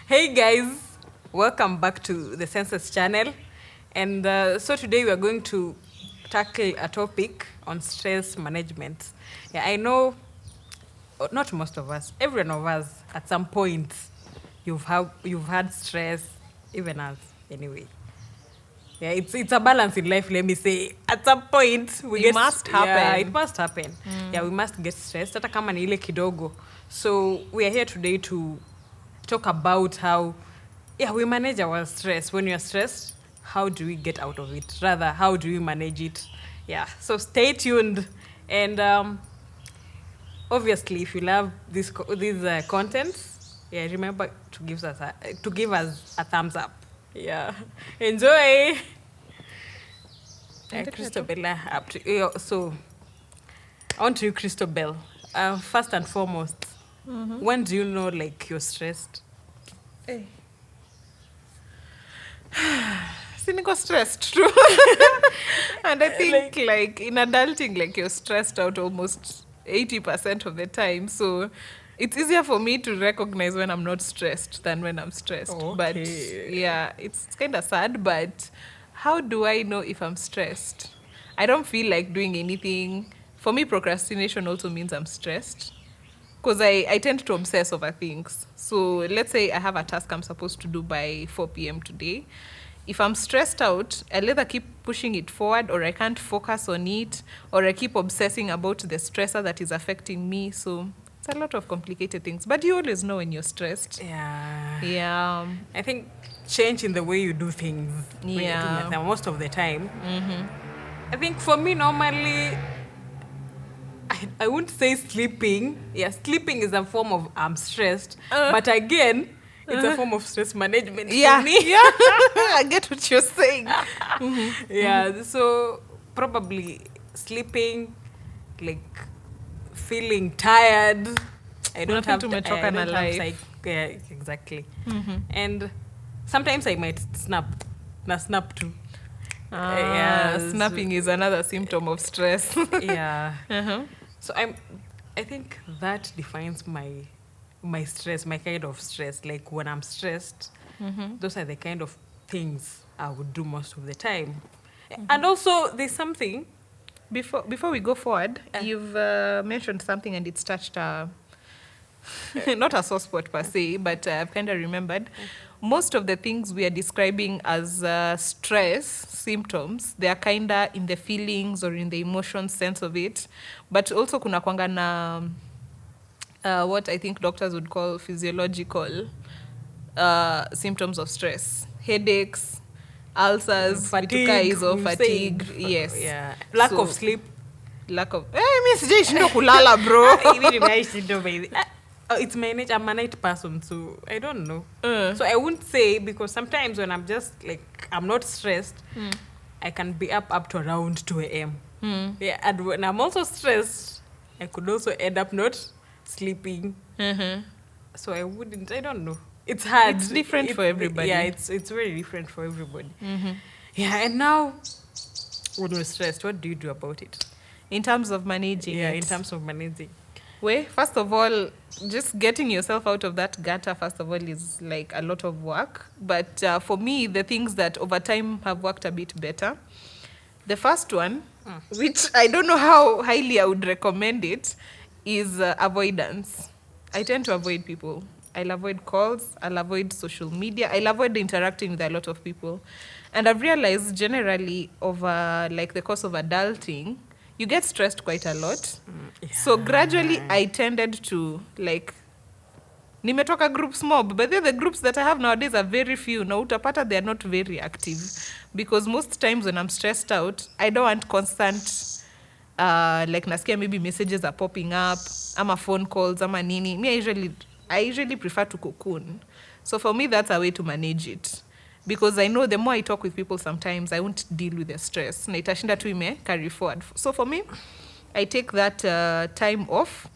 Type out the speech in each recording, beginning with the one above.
Hey guys, welcome back to the Census channel. And so today we are going to tackle a topic on stress management. Yeah, I know not most of us, every one of us at some point you've had stress, even us anyway. Yeah, it's a balance in life, let me say. At some point It must happen. Yeah, it must happen. Yeah, we must get stressed. Hata kama ni ile kidogo. So we are here today to talk about how we manage our stress. When you're stressed, how do we get out of it? Rather, how do we manage it? Yeah. So stay tuned. And obviously, if you love these contents, yeah, remember to give us a thumbs up. Yeah. Enjoy. Christabella, up to you. So, on to you, Christabel. First and foremost, when do you know like you're stressed? Hey. Cynical stressed too. And I think like in adulting, like you're stressed out almost 80% of the time. So it's easier for me to recognize when I'm not stressed than when I'm stressed. Okay. But yeah, it's kind of sad. But how do I know if I'm stressed? I don't feel like doing anything. For me, procrastination also means I'm stressed. Because I tend to obsess over things. So let's say I have a task I'm supposed to do by 4 p.m. today. If I'm stressed out, I'll either keep pushing it forward or I can't focus on it or I keep obsessing about the stressor that is affecting me. So it's a lot of complicated things. But you always know when you're stressed. Yeah. Yeah. I think change in the way you do things. When you do Yeah. nothing, most of the time. I think for me, normally, I wouldn't say sleeping. Yeah, sleeping is a form of I'm stressed. But again, it's a form of stress management Yeah. for me. Yeah. I get what you're saying. Yeah, so probably sleeping, like feeling tired. I don't Nothing have to ti- mechoka I na don't have life. yeah, exactly. And sometimes I might snap too. Yeah, Snapping is another symptom of stress. Yeah. Uh-huh. So I think that defines my stress, my kind of stress. Like when I'm stressed, those are the kind of things I would do most of the time. And also there's something. Before we go forward, you've mentioned something and it's touched not a sore spot per se, but I've kind of remembered. Most of the things we are describing as stress symptoms, they are kind of in the feelings or in the emotion sense of it. But also kuna kwanga na what I think doctors would call physiological symptoms of stress. Headaches, ulcers, Fatigue, vitu kaa hizo, we've fatigue, said. yes. Yeah. Lack of So, sleep. lack of mi sijaishinda kulala bro. It's my nature. I'm a night person, so I don't know. So I wouldn't say, because sometimes when I'm just like I'm not stressed, I can be up to around 2 a.m. Yeah, and when I'm also stressed, I could also end up not sleeping. So I don't know. It's hard. It's different for everybody. Yeah, it's very different for everybody. Yeah, and now when we're stressed, what do you do about it? In terms of managing Yeah, it. in terms of managing. Well, first of all, just getting yourself out of that gutter, first of all, is like a lot of work. But for me, the things that over time have worked a bit better. The first one, which I don't know how highly I would recommend it, is avoidance. I tend to avoid people. I'll avoid calls. I'll avoid social media. I'll avoid interacting with a lot of people. And I've realized generally over like the course of adulting, you get stressed quite a lot. So gradually I tended to like nimetoka groups mob, but then the groups that I have nowadays are very few. Na utapata they are not very active because most times when I'm stressed out, I don't want constant like nasikia maybe messages are popping up, ama phone calls, ama nini. I usually prefer to cocoon. So for me that's a way to manage it. Because I know the more I talk with people sometimes, I won't deal with the stress. Na itashinda tu carry forward. So for me, I take that time off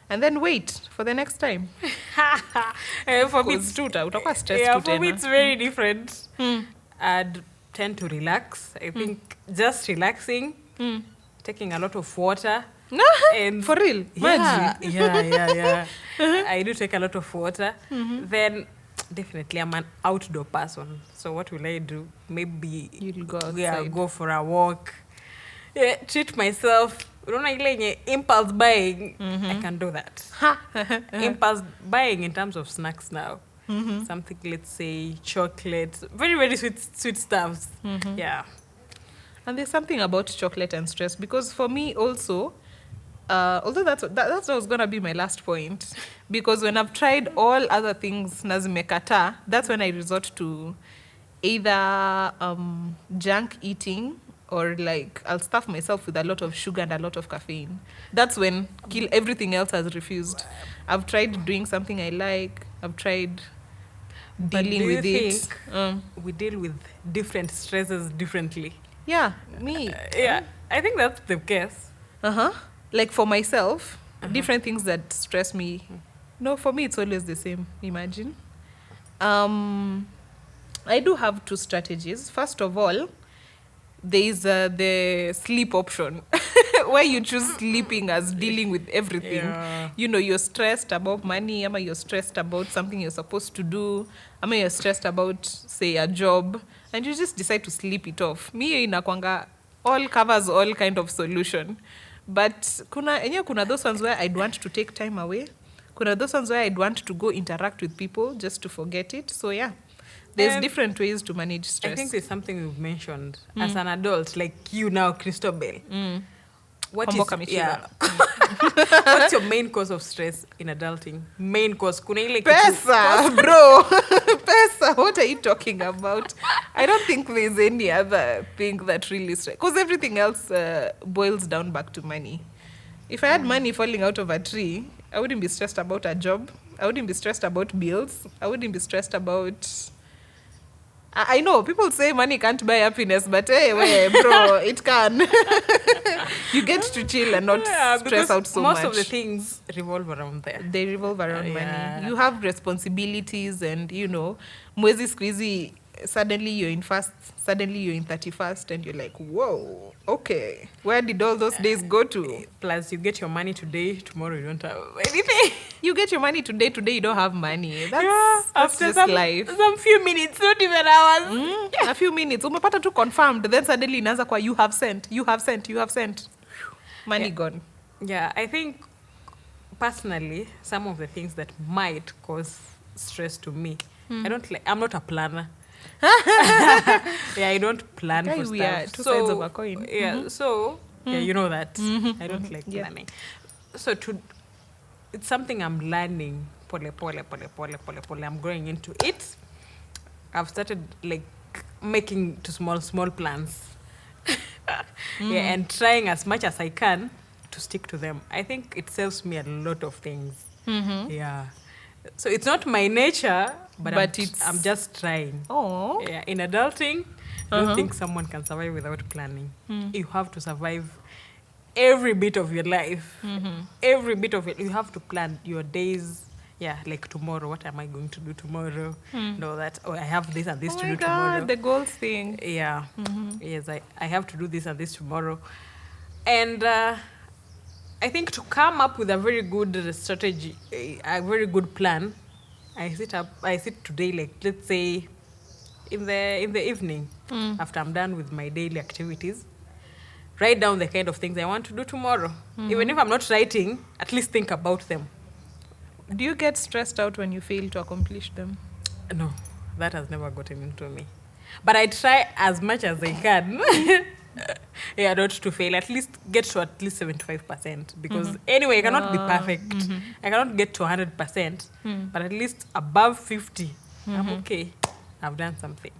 and then wait for the next time. For me, utakuwa stressed yeah, tu for me tena. it's very different. I'd tend to relax. I think just relaxing, taking a lot of water. And for real? Yeah. I do take a lot of water. Then Definitely, I'm an outdoor person. So what will I do? Maybe You'll go yeah, outside. go for a walk. Yeah, treat myself. Unaona ile yenye impulse buying, I can do that. Impulse buying in terms of snacks now. Something, let's say, chocolate, very, very sweet stuffs. Yeah. And there's something about chocolate and stress because for me also, although that's what was gonna be my last point, because when I've tried all other things na zimekata, that's when I resort to either junk eating or like I'll stuff myself with a lot of sugar and a lot of caffeine. That's when everything else has refused. I've tried doing something I like. I've tried But dealing do you with it. think we deal with different stresses differently? Yeah, me. Yeah, I think that's the case. Like for myself, different things that stress me. No, for me it's always the same. Imagine. I do have two strategies. First of all, there is the sleep option, where you choose sleeping as dealing with everything. Yeah. You know, you're stressed about money, ama you're stressed about something you're supposed to do, ama you're stressed about, say, a job, and you just decide to sleep it off. Me inakwanga all covers all kind of solution. But kuna those ones where I'd want to take time away. Kuna those ones where I'd want to go interact with people just to forget it. So yeah, there's And different ways to manage stress. I think there's something we've mentioned as an adult, like you now, Christobel. What Komboka is Michira. What's your main cause of stress in adulting? Main cause, kuna ile kitu- Pesa, bro. Pesa. What are you talking about? I don't think there's any other thing that really stress. Because everything else boils down back to money. If I had money falling out of a tree, I wouldn't be stressed about a job. I wouldn't be stressed about bills. I wouldn't be stressed about... I know people say money can't buy happiness, but hey, bro, it can. You get to chill and not Yeah, stress because out so much. most of the things revolve around there. They revolve around Yeah. money. You have responsibilities, and you know, mwezi squeezy, suddenly you're in first, suddenly you're in 31st, and you're like, whoa, okay, where did all those days go to? Plus, you get your money today, tomorrow you don't have anything. You get your money today you don't have money. That's, Yeah, that's after just some, life. some few minutes, not even hours. A few minutes, umepata tu confirmed, then suddenly inaanza kwa you have sent. Money Yeah. gone. Yeah, I think personally, some of the things that might cause stress to me, I'm not a planner. Yeah, I don't plan Guy, for we stuff. are two sides of a coin. Yeah, so yeah, you know that. I don't like Yeah. planning. So it's something I'm learning. Pole. I'm growing into it. I've started like making to small plans. Yeah, and trying as much as I can to stick to them. I think it saves me a lot of things. Yeah. So it's not my nature, but I'm just trying. Oh. Yeah, in adulting, I don't think someone can survive without planning. You have to survive every bit of your life. Every bit of it. You have to plan your days. Yeah, like tomorrow, what am I going to do tomorrow? No, that, I have this and this Oh to my do tomorrow. God, the goals thing. Yeah. Yes, I have to do this and this tomorrow. And I think to come up with a very good strategy, a very good plan, I sit today, like, let's say, in the evening, after I'm done with my daily activities, write down the kind of things I want to do tomorrow. Even if I'm not writing, at least think about them. Do you get stressed out when you fail to accomplish them? No, that has never gotten into me. But I try as much as I can. Yeah, not to fail. At least get to at least 75%. Because anyway, I cannot be perfect. I cannot get to 100%. But at least above 50, I'm okay. I've done something.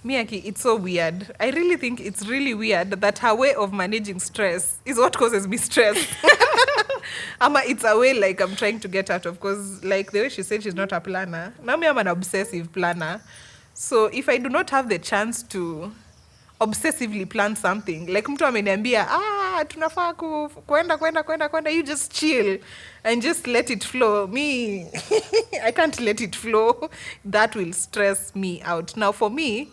Miyaki, it's so weird. I really think it's really weird that her way of managing stress is what causes me stress. Ama it's a way like I'm trying to get out of, because like the way she said she's not a planner. Now me, I'm an obsessive planner. So if I do not have the chance to obsessively plan something, like mtu ameniambia, tunafaa kwenda, you just chill and just let it flow. Me, I can't let it flow. That will stress me out. Now for me,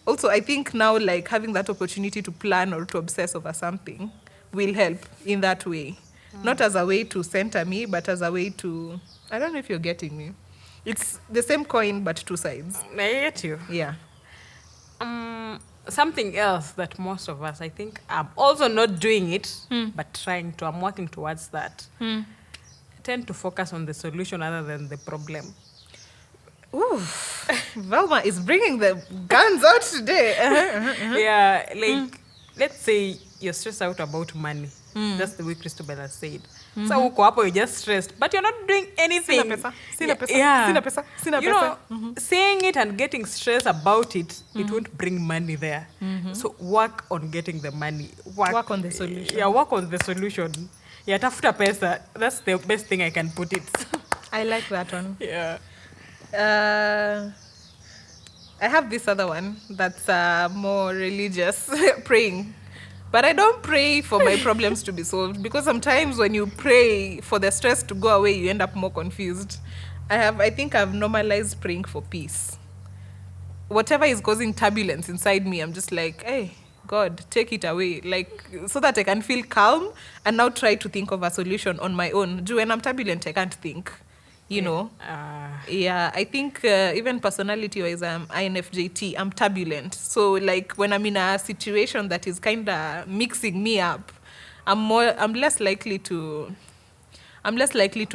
also I think now like having that opportunity to plan or to obsess over something will help in that way. Not as a way to center me, but as a way to, I don't know if you're getting me. It's the same coin but two sides. I get you. Yeah. Something else that most of us, I think, I'm also not doing it, but trying to. I'm working towards that. Tend to focus on the solution other than the problem. Ooh, Velma is bringing the guns out today. Yeah, like let's say you're stressed out about money. That's the way Christobel has said. So uko hapo, you're just stressed, but you're not doing anything. Sina pesa. You know, saying it and getting stressed about it, it won't bring money there. So work on getting the money. Work on the solution. Yeah, work on the solution. Yeah, tafuta pesa. That's the best thing I can put it. I like that one. Yeah. I have this other one that's more religious, praying. But I don't pray for my problems to be solved, because sometimes when you pray for the stress to go away, you end up more confused. I think I've normalized praying for peace. Whatever is causing turbulence inside me, I'm just like, hey, God, take it away, like, so that I can feel calm and now try to think of a solution on my own. When I'm turbulent, I can't think, you know. Yeah, I think even personality-wise, I'm INFJT, I'm turbulent. So, like, when I'm in a situation that is kind of mixing me up, I'm less likely to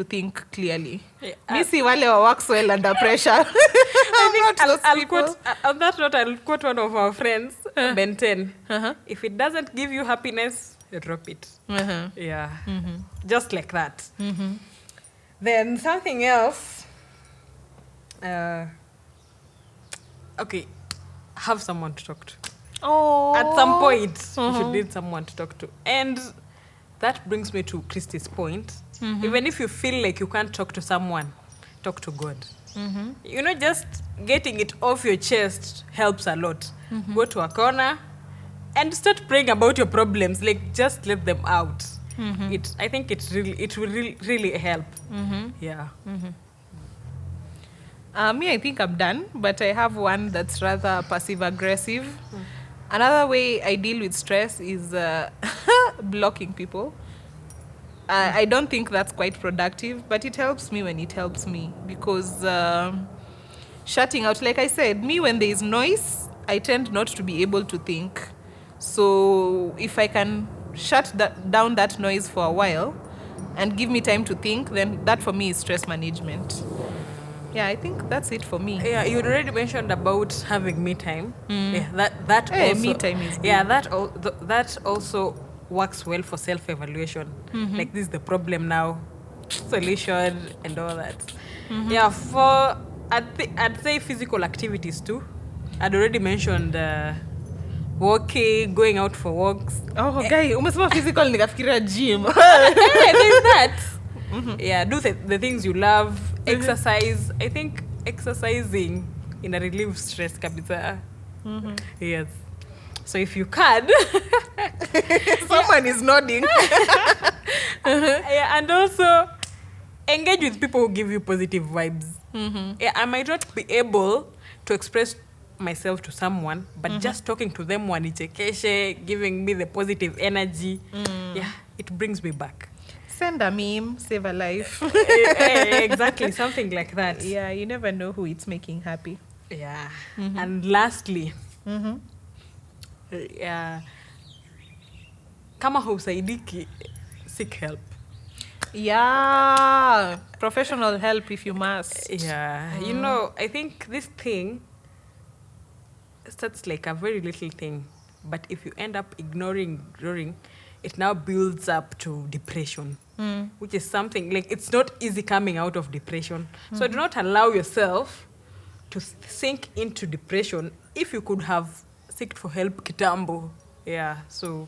think clearly. Me see wale wa works well under pressure. I'll quote, on that note, I'll quote one of our friends, Ben 10. If it doesn't give you happiness, you drop it. Yeah. Just like that. Then something else. Okay, have someone to talk to. Oh. At some point, you should need someone to talk to. And that brings me to Christy's point. Even if you feel like you can't talk to someone, talk to God. You know, just getting it off your chest helps a lot. Go to a corner and start praying about your problems. Like, just let them out. I think it will really help. Yeah. Me, I think I'm done, but I have one that's rather passive-aggressive. Another way I deal with stress is blocking people. I don't think that's quite productive, but it helps me when it helps me, because shutting out, like I said, me, when there is noise, I tend not to be able to think. So if I can shut down that noise for a while and give me time to think, then that for me is stress management. Yeah, I think that's it for me. Yeah, you already mentioned about having me time. Yeah, that also, me time is good. Yeah, that also works well for self-evaluation. Like, this is the problem now, solution, and all that. Yeah, for I'd say physical activities too. I'd already mentioned walking, going out for walks. Oh, guy, umesema physical nikafikiria gym. There's that. Yeah, do the things you love. Exercise. I think exercising relieves stress kabisa. Yes. So if you can, someone is nodding. Yeah, and also engage with people who give you positive vibes. Yeah, I might not be able to express myself to someone, but just talking to them, wanichekeshe, giving me the positive energy, yeah, it brings me back. Send a meme, save a life. Exactly, something like that. Yeah, you never know who it's making happy. Yeah. And lastly, kama hausaidiki, seek help. Yeah, professional help if you must. Yeah, you know, I think this thing starts like a very little thing, but if you end up ignoring, it now builds up to depression, which is something, like, it's not easy coming out of depression. So do not allow yourself to sink into depression. If you could have seeked for help kitambo. Yeah, so,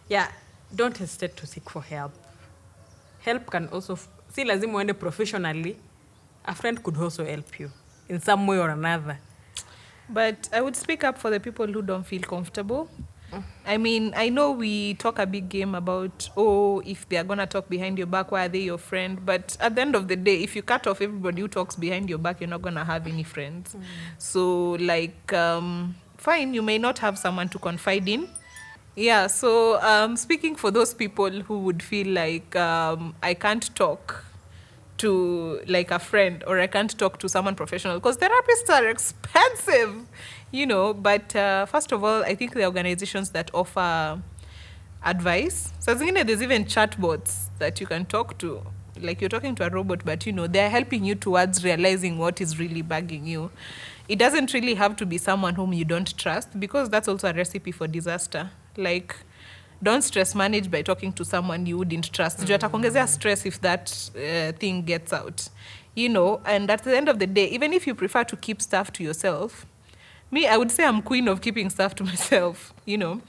yeah, don't hesitate to seek for help. Help can also, si lazima uende professionally, a friend could also help you in some way or another. But I would speak up for the people who don't feel comfortable. I mean, I know we talk a big game about, if they are going to talk behind your back, why are they your friend? But at the end of the day, if you cut off everybody who talks behind your back, you're not going to have any friends. So, like, fine, you may not have someone to confide in. Yeah, so speaking for those people who would feel like I can't talk, to like a friend, or I can't talk to someone professional, because therapists are expensive, you know. But first of all, I think the organizations that offer advice, so there's even chatbots that you can talk to, like you're talking to a robot, but you know, they're helping you towards realizing what is really bugging you. It doesn't really have to be someone whom you don't trust, because that's also a recipe for disaster. Like, don't stress manage by talking to someone you wouldn't trust. Atakuongezea stress if that thing gets out, you know. And at the end of the day, even if you prefer to keep stuff to yourself, me, I would say I'm queen of keeping stuff to myself, you know.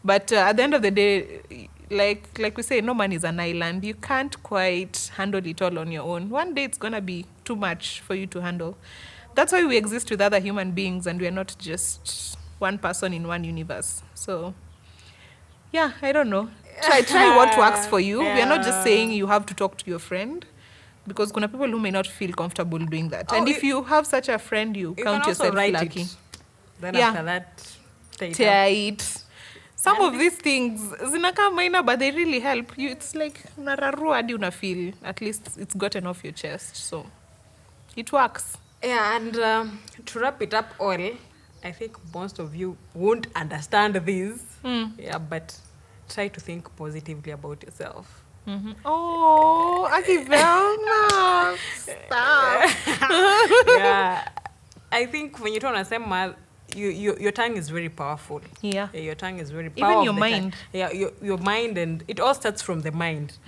But at the end of the day, like we say, no man is an island. You can't quite handle it all on your own. One day it's gonna be too much for you to handle. That's why we exist with other human beings, and we're not just one person in one universe. So yeah, I don't know. Try what works for you. We are not just saying you have to talk to your friend, because kuna people who may not feel comfortable doing that. And if you have such a friend, you count yourself lucky. Then after that, tight. Some of these things zinaka minor, but they really help you. It's like unararua hadi una feel at least it's gotten off your chest. So it works. Yeah, and to wrap it up all, I think most of you won't understand this. Yeah, but try to think positively about yourself. Mm-hmm. Oh, Aki Velma. Stop. Yeah, I think when you talk on your tongue is very powerful. Yeah. Your tongue is very powerful. Even your mind. Yeah, your mind, and it all starts from the mind.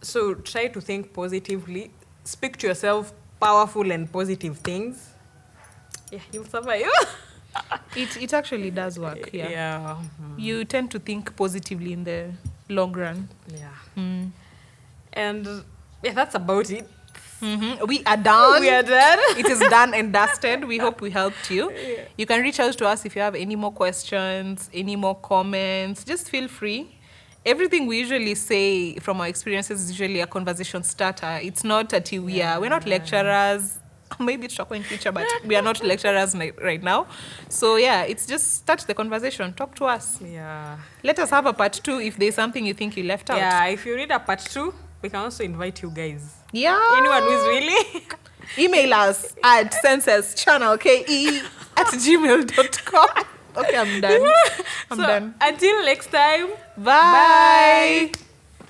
So try to think positively. Speak to yourself powerful and positive things. Yeah, you'll survive. It actually does work. Yeah. You tend to think positively in the long run. Yeah. And yeah, that's about it. We are done. We are done. It is done and dusted. We hope we helped you. Yeah. You can reach out to us if you have any more questions, any more comments. Just feel free. Everything we usually say from our experiences is usually a conversation starter. It's not we're not lecturers. Maybe it's in future, but we are not lecturers right now. So yeah, it's just start the conversation. Talk to us. Yeah. Let us have a part 2 if there's something you think you left out. Yeah, if you need a part 2, we can also invite you guys. Yeah. Anyone who is really. Email us at senseschannelke@gmail.com. Okay, I'm done. I'm done. Until next time. Bye.